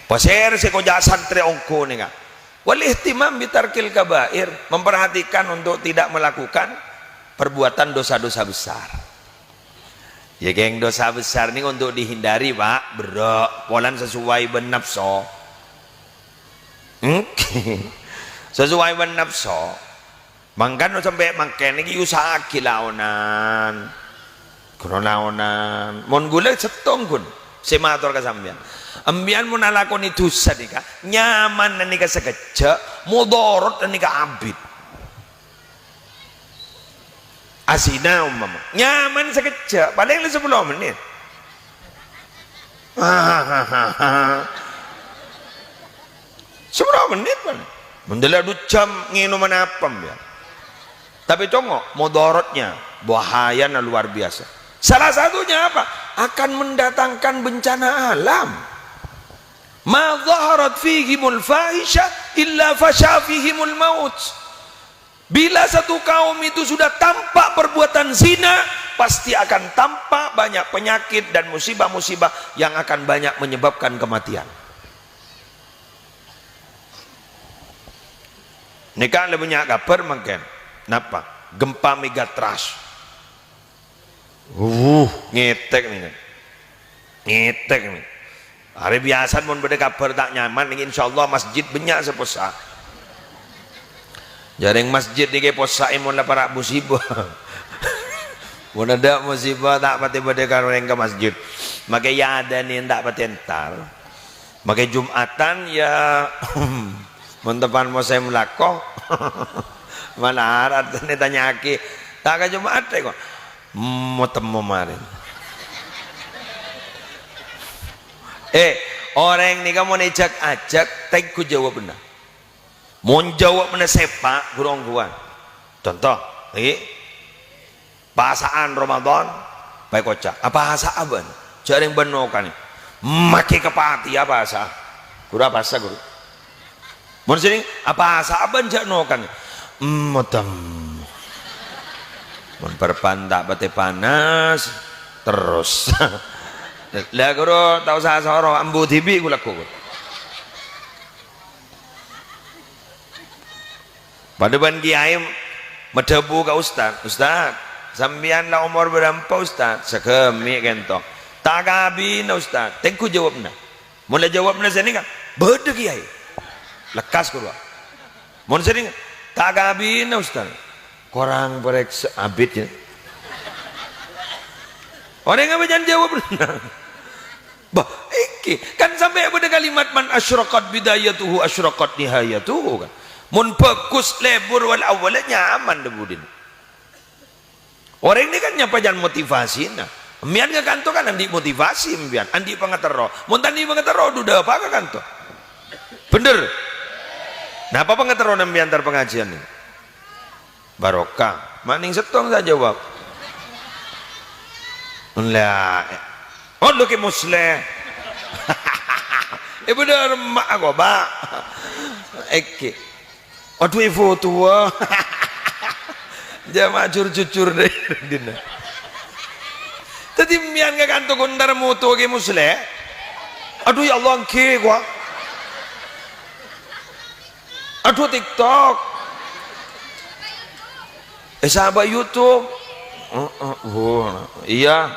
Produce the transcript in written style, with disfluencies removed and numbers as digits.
Pasir sekoja santri ongko nih kak. Wal ihtimam bitarkil kabair, memperhatikan untuk tidak melakukan perbuatan dosa-dosa besar. Ya geng, dosa besar ini untuk dihindari pak, bro. Polan sesuai benapso. Sesuai benapso. Mangkan sampai mangken iki usaha kilaunan. Kronaonan. Mon gula setong kun. Semator kasambian. Ambian mun nalakoni dosa nika nyaman nika sekejap, mudorot nika abid. Asina umpama nyaman sekejap, paling 10 menit. 10 menit kan. Mendela 2 jam nginum apem ya. Tapi tongok mudorotnya bahaya luar biasa. Salah satunya apa? Akan mendatangkan bencana alam. Ma zaharat fihimul fahisha illa fasha fihimul maut. Bila satu kaum itu sudah tampak perbuatan zina, pasti akan tampak banyak penyakit dan musibah-musibah yang akan banyak menyebabkan kematian. Nikah lebih banyak kabar mungkin. Napa? Gempa megatrust. Ngetek nih. Ngetek nih. Hari biasa pun pada kabar tak nyaman, insyaallah masjid banyak seposa. Jaring masjid ni ke posa imun lah para musibah. Mun ada musibah tak pati pada kareng ke masjid. Maka ya ada ni tak pati entar. Maka Jumatan ya mentepan mau saya melakoh. Mana harap ni tanya aki tak ke Jumat kok. Mau temu marin. Orang ni kamu ajak tak ku jawab benar. Mau jawab benar sepak kurang kuat. Contoh, bahasaan Ramadan, baik kocak. Apa bahasa aban? Jaring benokan. Maki kepati apa bahasa? Kurang bahasa guru. Mau sini apa bahasa aban jak nokan? Motem. Memperpantak bate panas terus. Lah guru tahu saya soro ambu tibi gula ku. Pada ban kiai medebu ka ustaz. Ustaz, sampean lah umur berapa ustaz? Sekemi kentok. Tak kabin ustaz. Tengku jawabna. Mulai jawabna sini kan. Bede kiai. Lekas guru. Mun sini tak kabin ustaz. Korang bereksa abid ya. Orang yang jangan jawab benar. Bah, kan sampai pada kalimat man asyraqat bidayatuhu asyraqat nihayatuhu kan. Mun bagus lebur wal awalnya aman debudin. Orang ini kan nyapa jangan motivasi nah. Mian ke kanto kan andi motivasi mian, andi pangatero. Mun tandi pangatero duda apa ke kanto? Bener. Nah apa pangatero nang antar pengajian ini? Barokah. Maning setong saya jawab. Lah. Oh lu ke muslim. Bener mak aku, Pak. Aduh ibu tua. Jamaah jujur deh dina. Tadi mian ke kantor kundar moto ke muslim. Aduh ya Allah ke gua. Aduh TikTok. Sahabat YouTube. Iya.